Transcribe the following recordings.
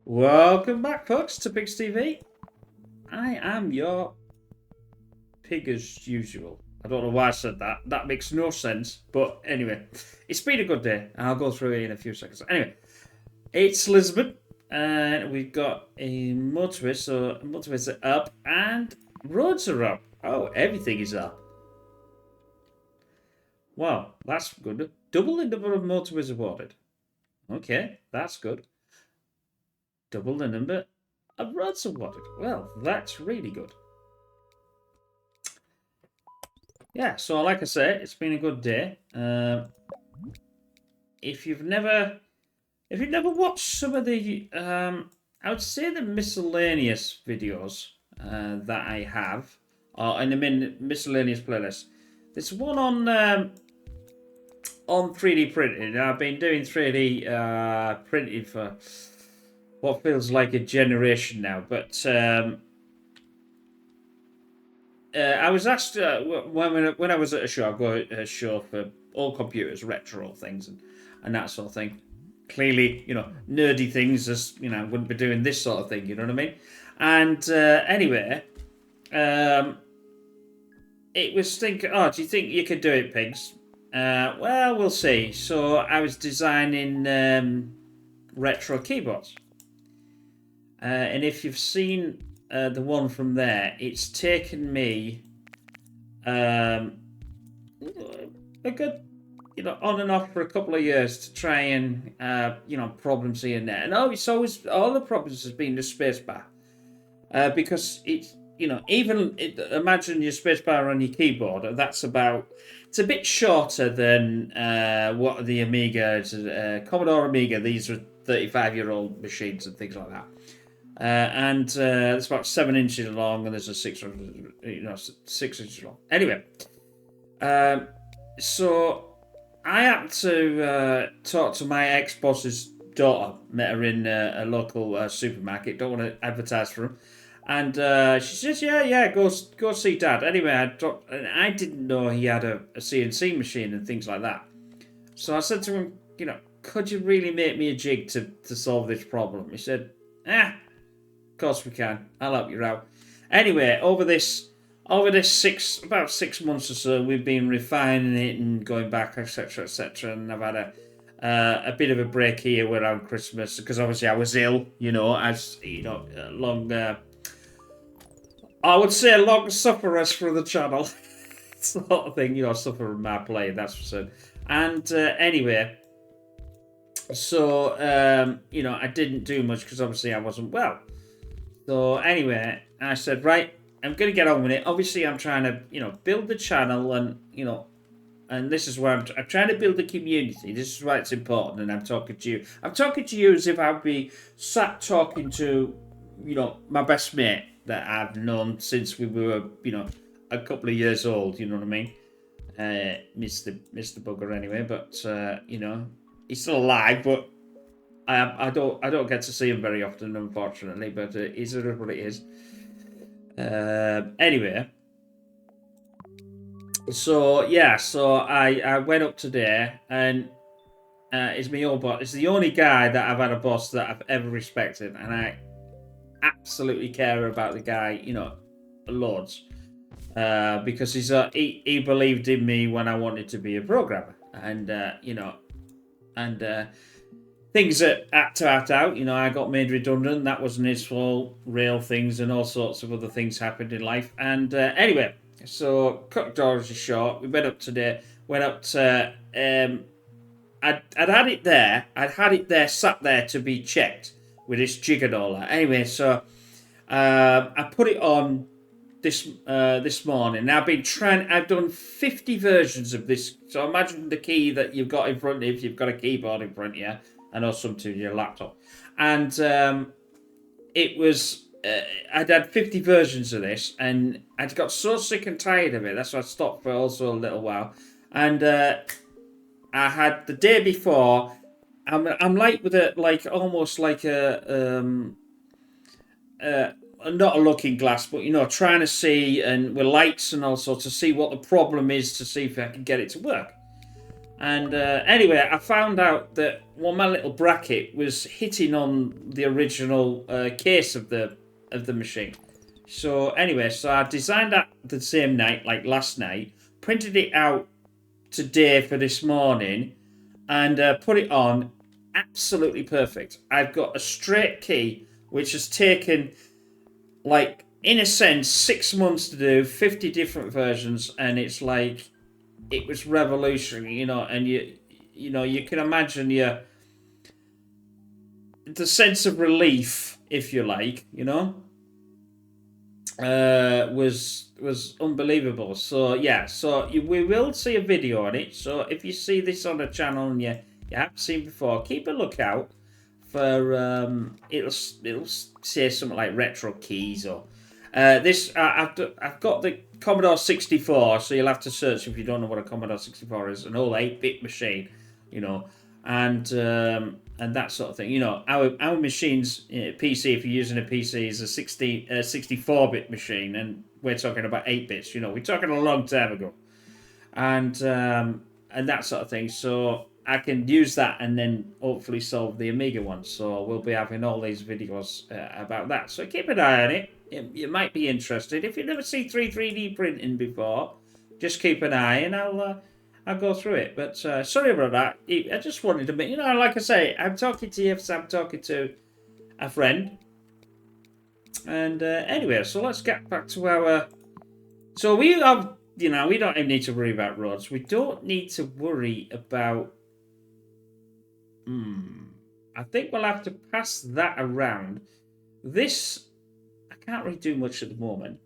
Welcome back, folks, to Pigs TV. I am your pig as usual. I don't know why I said that. That makes no sense. But anyway, it's been a good day, and I'll go through it in a few seconds. Anyway, it's Lisbon, and we've got a motorway, so motorways are up, and roads are up. Oh, everything is up. Wow, that's good. Double the number of motorways awarded. Okay, that's good. Double the number of roads awarded. Well, that's really good. Yeah, so like I say, it's been a good day. If you've never watched some of the, I would say the miscellaneous videos that I have, or in the miscellaneous playlist, there's one on 3D printing. I've been doing 3D printing for what feels like a generation now, but I was asked when I was at a show, I go to a show for all computers, retro things, and that sort of thing. Clearly, nerdy things, as I wouldn't be doing this sort of thing. You know what I mean? And anyway, it was thinking, oh, do you think you could do it, pigs? Well, we'll see. So I was designing retro keyboards, and if you've seen the one from there, it's taken me a good, on and off for a couple of years to try and, problems here and there. And it's always, all the problems has been the spacebar. Because it's, imagine your spacebar on your keyboard, it's a bit shorter than what the Amiga, Commodore Amiga, these are 35-year-old machines and things like that. And it's about 7 inches long, and there's a 6 inches long. Anyway, so I had to talk to my ex-boss's daughter. Met her in a local supermarket. Don't want to advertise for him. And she says, yeah, go see Dad. Anyway, I didn't know he had a CNC machine and things like that. So I said to him, could you really make me a jig to solve this problem? He said, of course we can. I'll help you out. Anyway, over this about 6 months or so, we've been refining it and going back, etc., etc. And I've had a bit of a break here around Christmas because obviously I was ill. Long. I would say long sufferers for the channel, sort of thing. Suffer from my play. That's for certain. And anyway, so I didn't do much because obviously I wasn't well. So anyway, I said, right, I'm going to get on with it. Obviously, I'm trying to, build the channel and, and this is where I'm trying to build a community. This is why it's important. And I'm talking to you. I'm talking to you as if I'd be sat talking to, my best mate that I've known since we were, a couple of years old. You know what I mean? Mr. Bugger anyway. But, he's still alive, but I don't get to see him very often, unfortunately, but it is what it is. Anyway, so I went up today, and it's my old boss. It's the only guy that I've had a boss that I've ever respected, and I absolutely care about the guy, loads, because he believed in me when I wanted to be a programmer, and things that had to act out. I got made redundant. That wasn't his fault. Real things and all sorts of other things happened in life. And anyway, so cut doors is short. We went up today. Went up to. I'd had it there. I'd had it there, sat there to be checked with this jig and all that. Anyway, so I put it on this morning. Now I've done 50 versions of this. So imagine the key that you've got in front of you if you've got a keyboard in front of you. And or something to your laptop, and it was I'd had 50 versions of this, and I'd got so sick and tired of it. That's why I stopped for also a little while. And I had the day before. I'm like with almost like a not a looking glass, but trying to see and with lights and also to see what the problem is to see if I can get it to work. And anyway, I found out that my little bracket was hitting on the original case of the machine. So anyway, so I designed that the same night, like last night, printed it out today for this morning, and put it on. Absolutely perfect. I've got a straight key, which has taken, like, in a sense, 6 months to do, 50 different versions, and it's like, it was revolutionary, you know, and you can imagine the sense of relief, if you like, you know, was unbelievable. So yeah, so we will see a video on it. So if you see this on the channel and you haven't seen before, keep a lookout for it'll say something like retro keys or this. I've got the Commodore 64, so you'll have to search if you don't know what a Commodore 64 is. An old 8-bit machine, you know, and that sort of thing. You know, our machines, PC, if you're using a PC, is a 64-bit machine, and we're talking about 8 bits. You know, we're talking a long time ago, and that sort of thing. So I can use that and then hopefully solve the Amiga one. So we'll be having all these videos about that. So keep an eye on it. You might be interested. If you've never seen 3D printing before, just keep an eye and I'll go through it. But sorry about that. I just wanted to make, you know, like I say, I'm talking to you because I'm talking to a friend. And anyway, so let's get back to our... So we have, you know, we don't even need to worry about roads. We don't need to worry about... I think we'll have to pass that around. This, I can't really do much at the moment.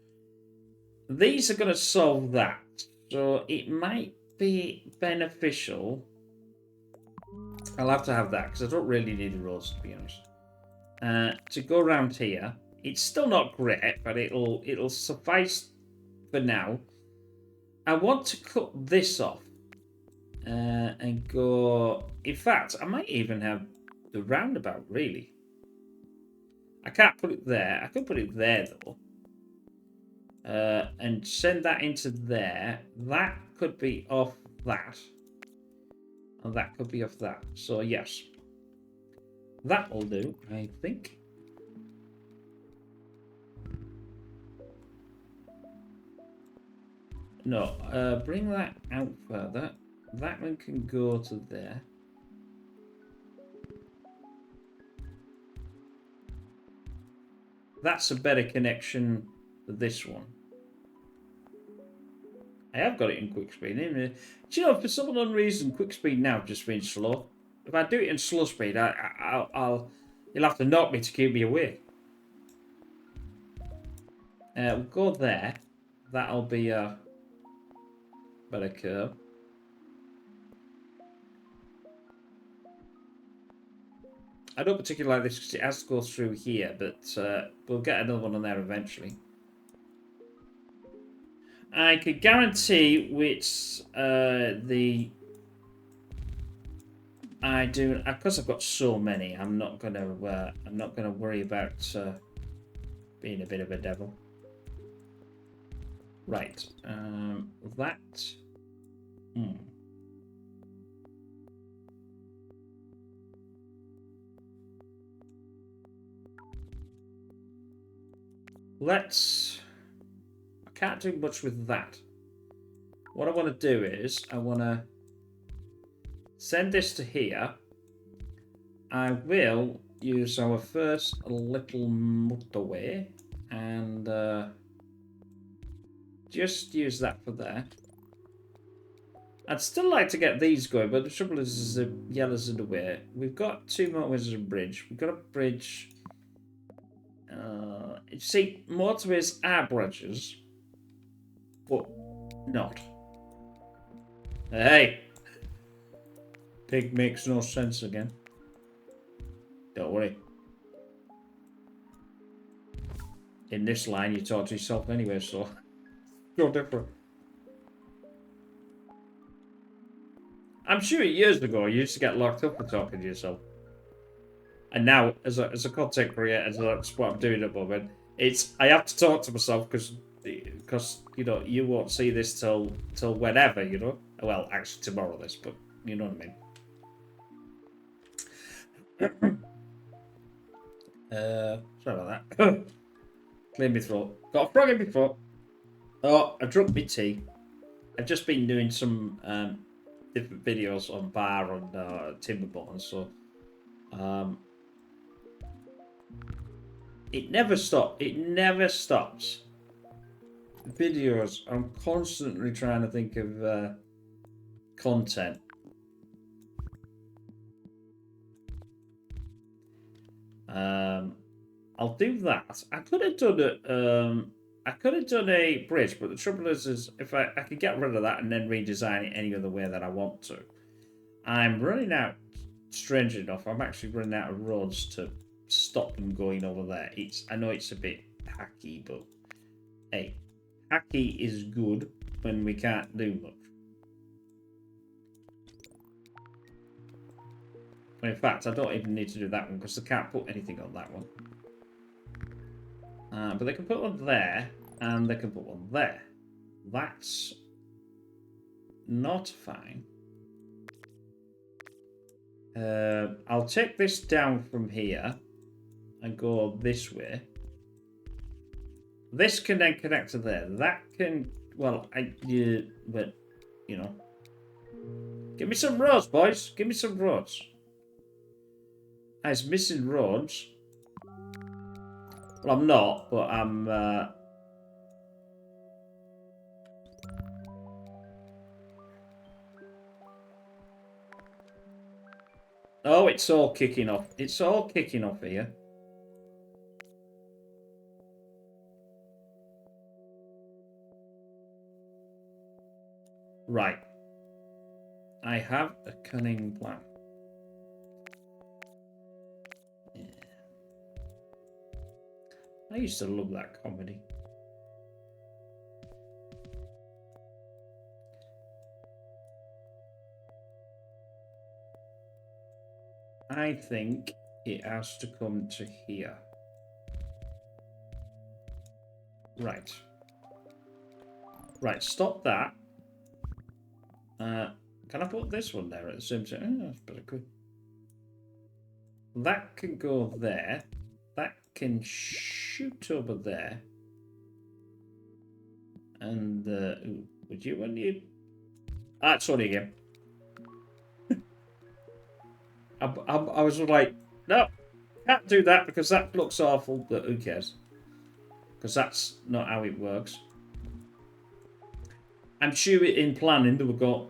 These are going to solve that. So it might be beneficial. I'll have to have that because I don't really need the roads, to be honest. To go around here. It's still not great, but it'll suffice for now. I want to cut this off and go... In fact, I might even have the roundabout, really. I can't put it there. I could put it there, though. And send that into there. That could be off that. And that could be off that. So, yes. That will do, I think. No, bring that out further. That one can go to there. That's a better connection for this one. I have got it in quick speed. Do you know, for some unknown reason, quick speed now just means slow. If I do it in slow speed, you'll have to knock me to keep me awake. We'll go there. That'll be a better curve. I don't particularly like this because it has to go through here, but we'll get another one on there eventually. I could guarantee which I do, because I've got so many. I'm not gonna worry about being a bit of a devil. Right, that. I can't do much with that. What I want to do is, I want to send this to here. I will use our first little motorway and just use that for there. I'd still like to get these going, but the trouble is the yellow's in the way. We've got 2 motorways and a bridge. We've got a bridge. You see, motorways are bridges, but not. Hey! Pig makes no sense again. Don't worry. In this line, you talk to yourself anyway, so no different. I'm sure years ago you used to get locked up for talking to yourself. And now, as a content creator, that's what I'm doing at the moment. I have to talk to myself because you know you won't see this till whenever, you know. Well, actually tomorrow this, but You know what I mean? Sorry about that. Clear my throat. Got a frog in my throat. Oh, I drunk my tea. I've just been doing some different videos on bar and timber bottom, so it never stops. It never stops. Videos. I'm constantly trying to think of content. I'll do that. I could have done it. I could have done a bridge, but the trouble is if I could get rid of that and then redesign it any other way that I want to. I'm running out. Strange enough, I'm actually running out of roads to stop them going over there. I know it's a bit hacky, but hey, hacky is good when we can't do much. In fact, I don't even need to do that one because they can't put anything on that one. But they can put one there, and they can put one there. That's not fine. I'll take this down from here and go this way. This can then connect to there. That can, well, but you know, give me some roads, boys. Give me some roads. It's missing roads. Well, I'm not, but I'm. Oh, it's all kicking off. It's all kicking off here. Right. I have a cunning plan. Yeah. I used to love that comedy. I think it has to come to here. Right. Right, stop that. Can I put this one there at the same time? Oh, that's pretty good. That can go there. That can shoot over there. And, ooh, would you want you? Ah, sorry again. I was like, no, can't do that because that looks awful, but who cares? Because that's not how it works. I'm sure in planning they would go,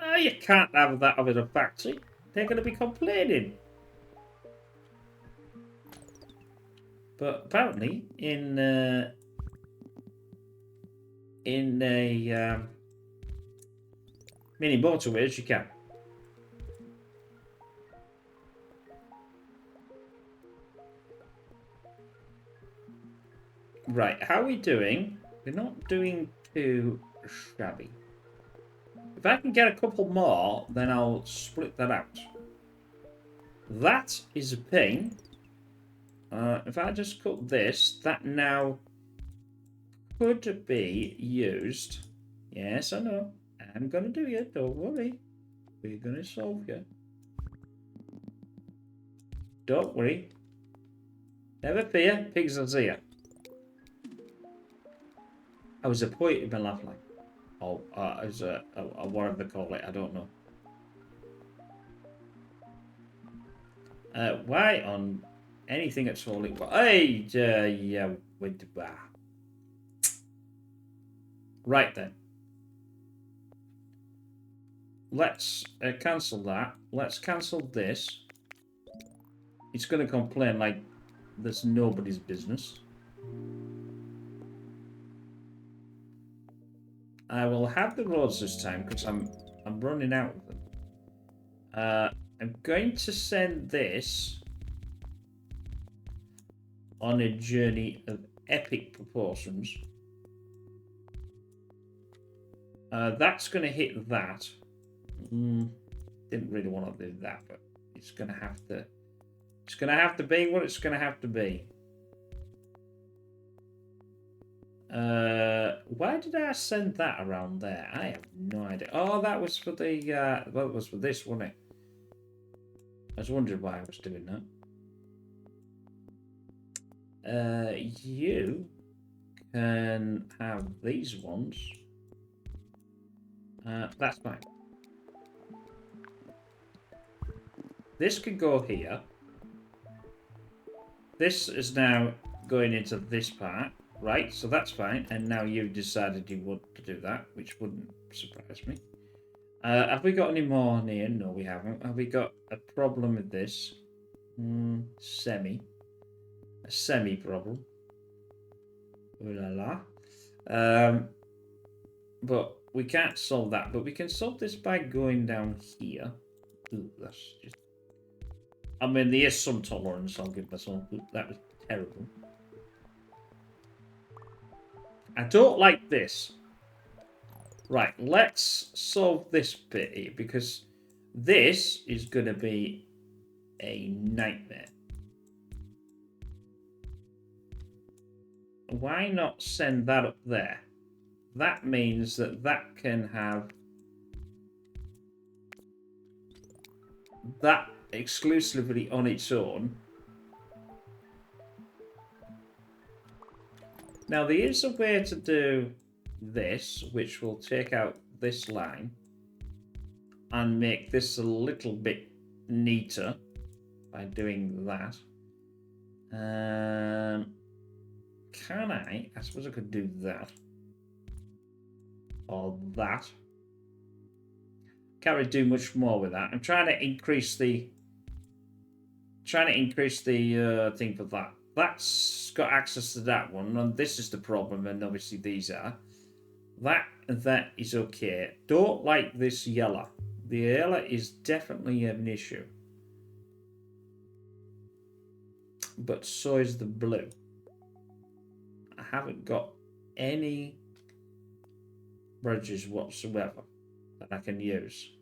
oh, you can't have that over the factory. They're going to be complaining. But apparently, in a mini motorways, you can. Right, how are we doing? We're not doing too shabby. If I can get a couple more, then I'll split that out. That is a pain. If I just cut this, that now could be used. Yes, I know. I'm gonna do it. Don't worry. We're gonna solve you. Don't worry. Never fear. Pigs are here. I was a poet in my life, like, oh, as a whatever they call it, I don't know. Why on anything at all? Hey, yeah, with the bar. Right then. Let's cancel that. Let's cancel this. It's going to complain like there's nobody's business. I will have the roads this time because I'm running out of them. I'm going to send this on a journey of epic proportions. That's going to hit that. Didn't really want to do that, but it's going to have to. It's going to have to be what it's going to have to be. Why did I send that around there? I have no idea. Oh, that was for the, well, it was for this, wasn't it? I was wondering why I was doing that. You can have these ones. That's fine. This could go here. This is now going into this part, right? So that's fine. And now you've decided you want to do that, which wouldn't surprise me. Have we got any more near? No, we haven't. Have we got a problem with this? Semi. A semi problem. Ooh la la. But we can't solve that. But we can solve this by going down here. Ooh, that's just... I mean, there is some tolerance, I'll give myself. That was terrible. I don't like this. Right, let's solve this bit here, because this is going to be a nightmare. Why not send that up there? That means that that can have that exclusively on its own. Now, there is a way to do this, which will take out this line and make this a little bit neater by doing that. Can I? I suppose I could do that. Or that. Can't really do much more with that. I'm trying to increase the thing for that. That's got access to that one, and this is the problem, and obviously these are. That and that is okay. Don't like this yellow. The yellow is definitely an issue. But so is the blue. I haven't got any bridges whatsoever that I can use.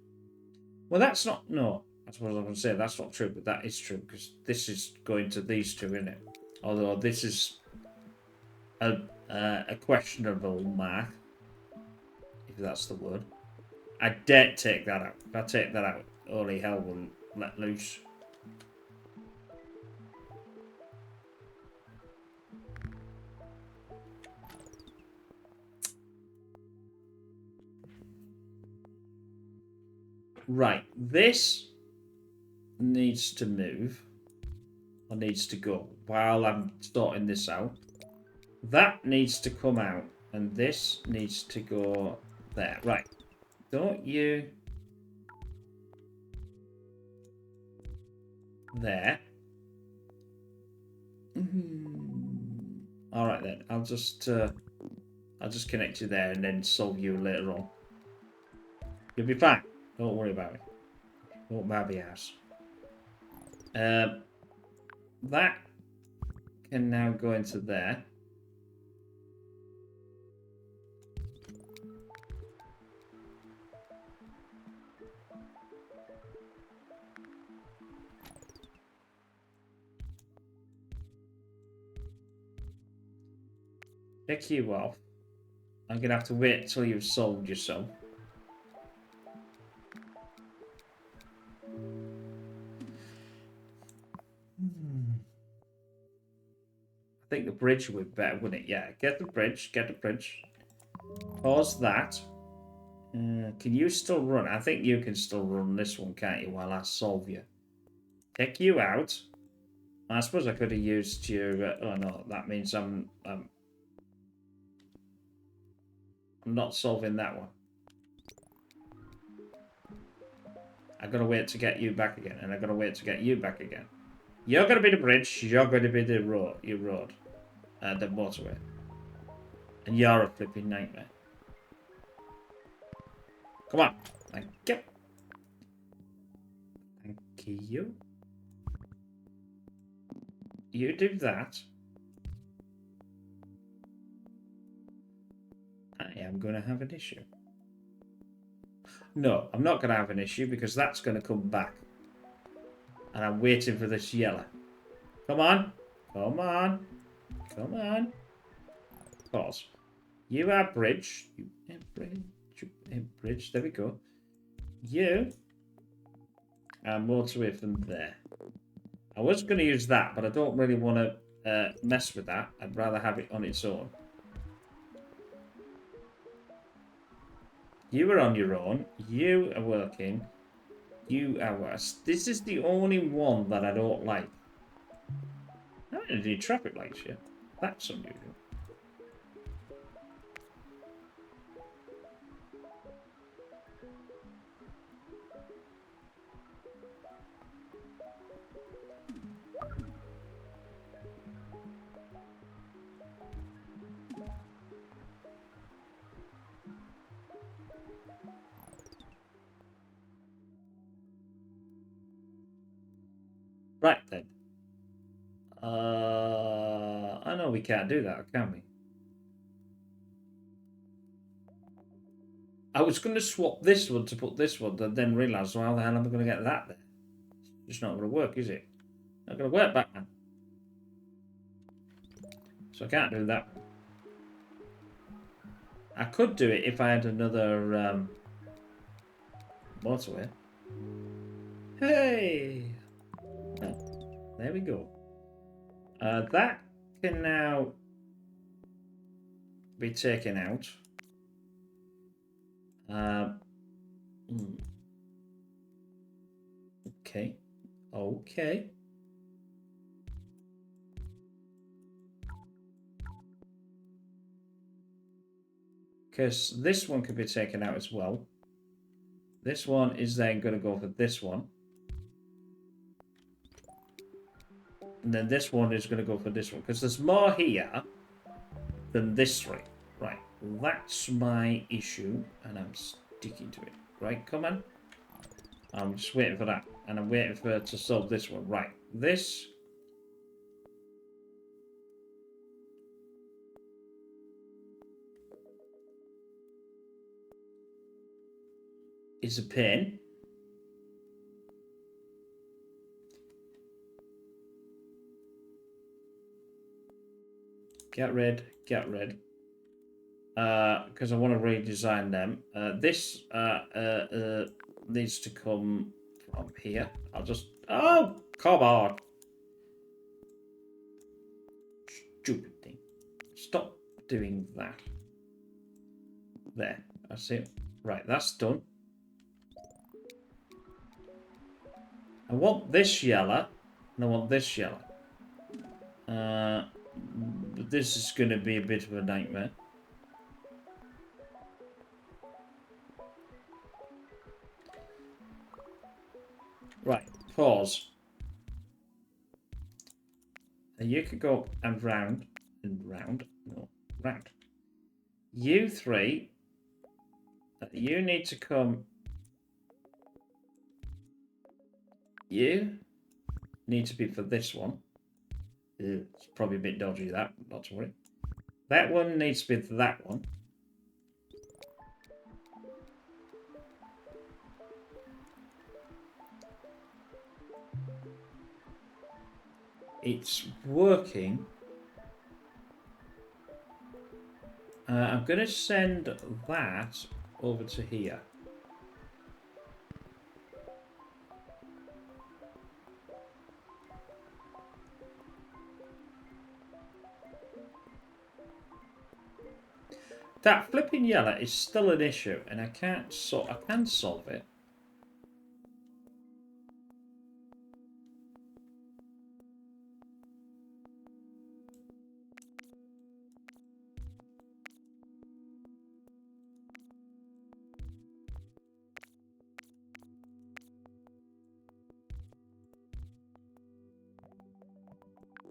Well, that's not... No, I suppose I was going to say that's not true, but that is true, because this is going to these two, isn't it? Although this is a questionable mark, if that's the word. I dare take that out. If I take that out, holy hell will let loose. Right, this needs to move, or needs to go, while I'm sorting this out. That needs to come out, and this needs to go there. Right, don't you... There. All right then, I'll just connect you there and then solve you later on. You'll be fine. Don't worry about it. Won't matter the ass. That can now go into there. Pick you off. I'm gonna have to wait till you've solved yourself. I think the bridge would be better, wouldn't it? Yeah, get the bridge, Pause that. Can you still run? I think you can still run this one, can't you, while I solve you. Take you out. I suppose I could have used your... oh no, that means I'm not solving that one. I've got to wait to get you back again, and I've got to wait to get you back again. You're going to be the bridge, you're going to be the road, the motorway. And you're a flipping nightmare. Come on. Thank you. Thank you. You do that. I am going to have an issue. No, I'm not going to have an issue because that's going to come back. And I'm waiting for this yellow. Come on. Come on. Come on. Pause. You are bridge. You bridge. There we go. You are motorway from there. I was going to use that, but I don't really want to mess with that. I'd rather have it on its own. You are on your own. You are working. You are worse. This is the only one that I don't like. I don't need traffic lights yet. That's unusual. Right then. I know we can't do that, can we? I was going to swap this one to put this one, and then realise, well, how the hell am I going to get that there? It's not going to work, is it? Not going to work, Batman. So I can't do that. I could do it if I had another motorway. Hey! Oh, there we go. That can now be taken out. Okay. Okay. Because this one could be taken out as well. This one is then going to go for this one. And then this one is going to go for this one. Because there's more here than this three. Right. That's my issue. And I'm sticking to it. Right, come on. I'm just waiting for that. And I'm waiting for it to solve this one. Right. This is a pain. Get rid. Get rid. Because I want to redesign them. This needs to come from here. I'll just... Oh, come on. Stupid thing. Stop doing that. There. That's it. Right, that's done. I want this yellow, and I want this yellow. But this is going to be a bit of a nightmare. Right, pause. And you could go and round, no, round. You three, you need to come. You need to be for this one. It's probably a bit dodgy, that, not to worry. That one needs to be for that one. It's working. I'm going to send that over to here. That flipping yellow is still an issue, and I can solve it.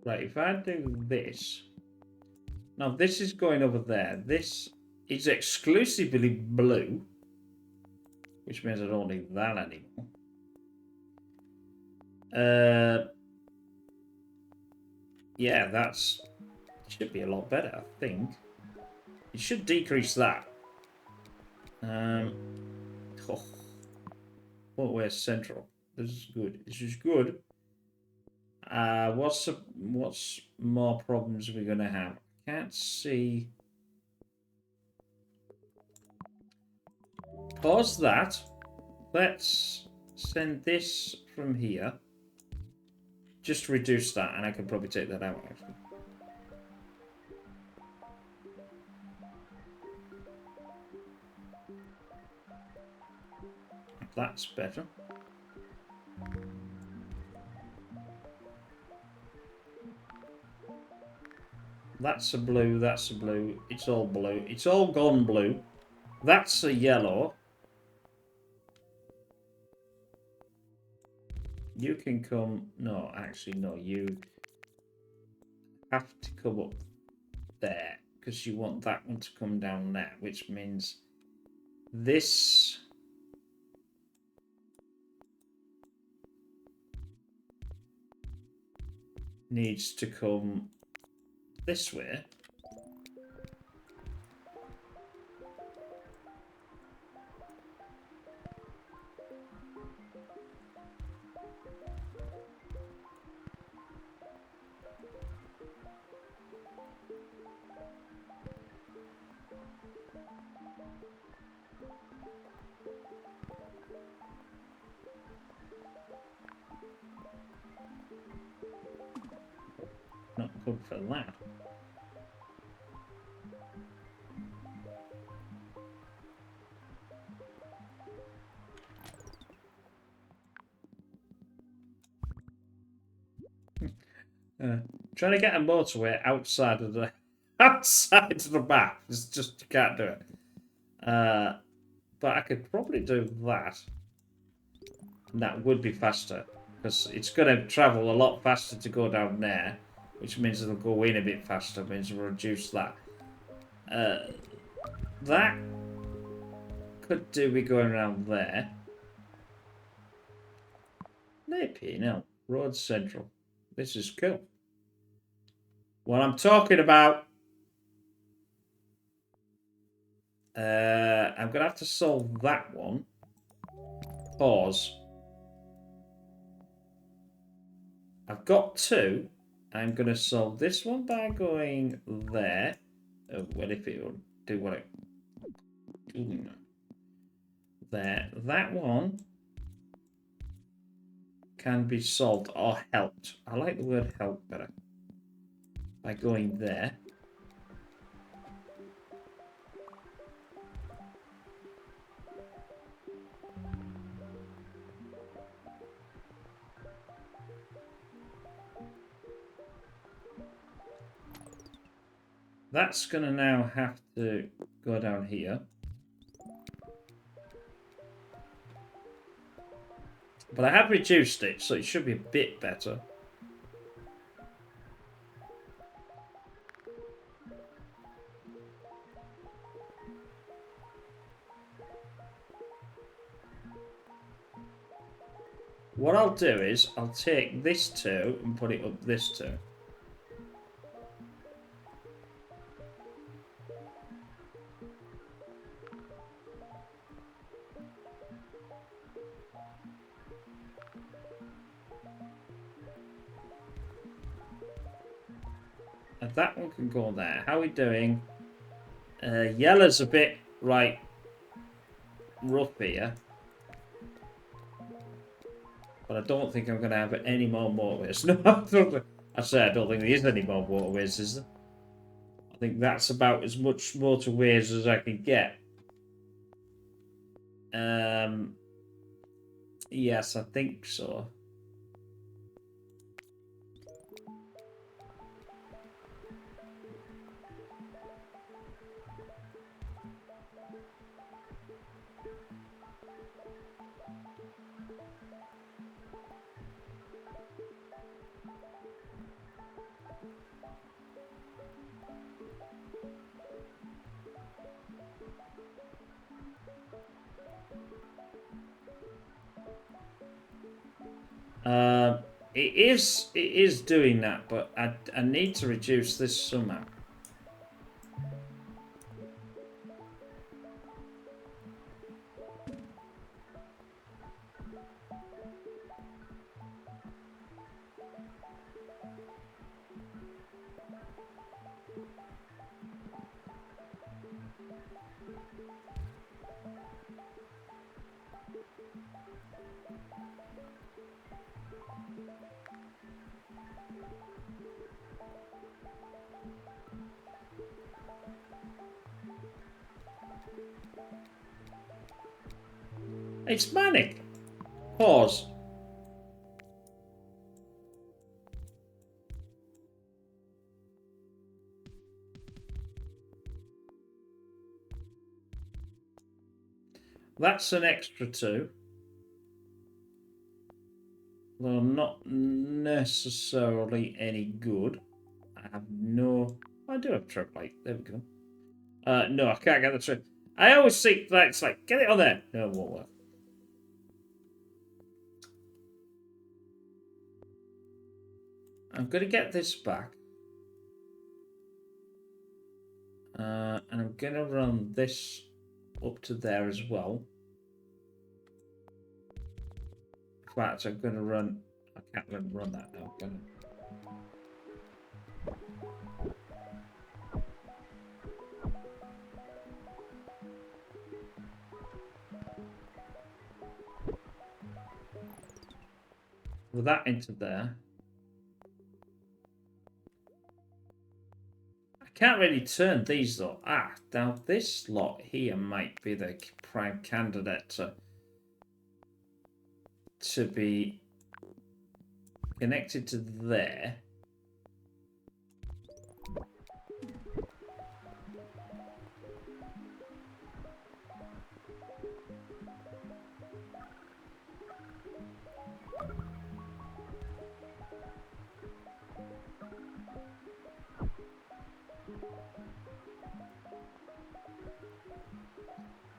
Right, if I do this... Now, this is going over there. This is exclusively blue, which means I don't need that anymore. Yeah, that's... should be a lot better, I think. It should decrease that. Oh. Where's central? This is good. This is good. What's more problems we're gonna have? Can't see. Pause that. Let's send this from here. Just reduce that, and I can probably take that out, actually. That's better. That's a blue, that's a blue. It's all blue. It's all gone blue. That's a yellow. You can come... No, actually, no. You have to come up there because you want that one to come down there, which means this... needs to come this way. Not good for that. Trying to get a motorway outside of the map. It's just you can't do it. But I could probably do that. And that would be faster. Because it's going to travel a lot faster to go down there. Which means it'll go in a bit faster. Means we'll reduce that. That could do with going around there. Maybe, no. Road Central. This is cool. What I'm talking about... I'm going to have to solve that one. Pause. I've got two. I'm going to solve this one by going there. Well, if it will do what it... There. That one can be solved or helped. I like the word help better. By going there. That's going to now have to go down here. But I have reduced it, so it should be a bit better. What I'll do is, I'll take this two and put it up this two. And that one can go there. How are we doing? Yellow's a bit, right, rough here. But I don't think I'm going to have any more motorways. No, I say I don't think there is any more motorways, is there? I think that's about as much motorways as I can get. Yes, I think so. It is doing that, but I need to reduce this somehow. It's manic. Pause. That's an extra 2. Though not necessarily any good. I have no... I do have trip light. There we go. No, I can't get the trip. I always think that it's like, get it on there. No, it won't work. I'm going to get this back. And I'm going to run this up to there as well. In fact, I'm going to run... I can't run that now. I'm going to... With that into there. I can't really turn these though. Now this lot here might be the prime candidate to be connected to there.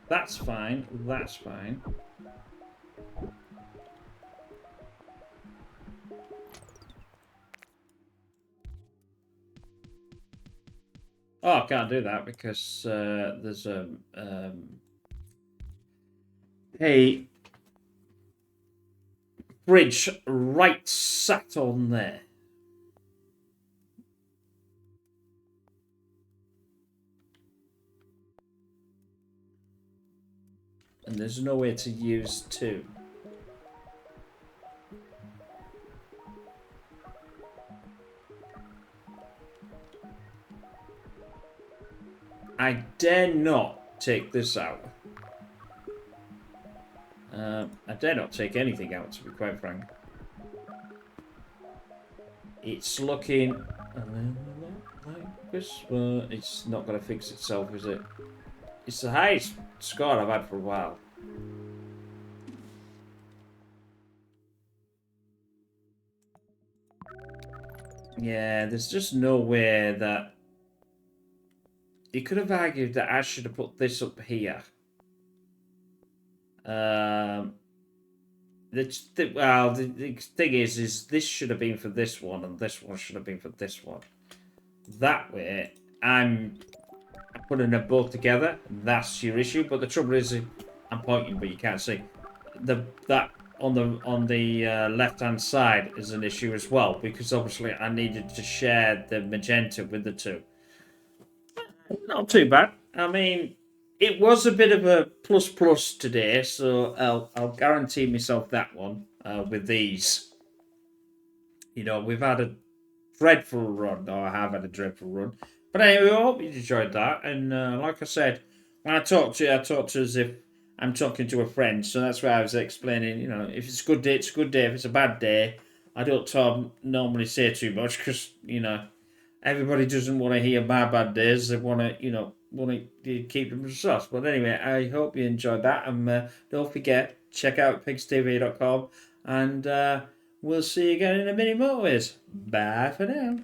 That's fine. That's fine. Oh, I can't do that because there's a bridge right sat on there. And there's no way to use 2. I dare not take this out. I dare not take anything out, to be quite frank. It's looking a little like this, but it's not going to fix itself, is it? It's the highest score I've had for a while. Yeah, there's just no way that... You could have argued that I should have put this up here. The thing is this should have been for this one, and this one should have been for this one. That way, I'm putting them both together. That's your issue. But the trouble is, I'm pointing, but you can't see. That on the left-hand side is an issue as well, because obviously I needed to share the magenta with the 2. Not too bad. I mean, it was a bit of a plus today, so I'll guarantee myself that one with these. You know, we've had a dreadful run, or I have had a dreadful run. But anyway, I hope you enjoyed that. And like I said, when I talk to you, I talk to you as if I'm talking to a friend. So that's why I was explaining, you know, if it's a good day, it's a good day. If it's a bad day, I don't normally say too much because, you know, everybody doesn't want to hear my bad days. They want to, you know, keep them to themselves. But anyway, I hope you enjoyed that. And don't forget, check out pigstv.com. And we'll see you again in a mini Motorways. Bye for now.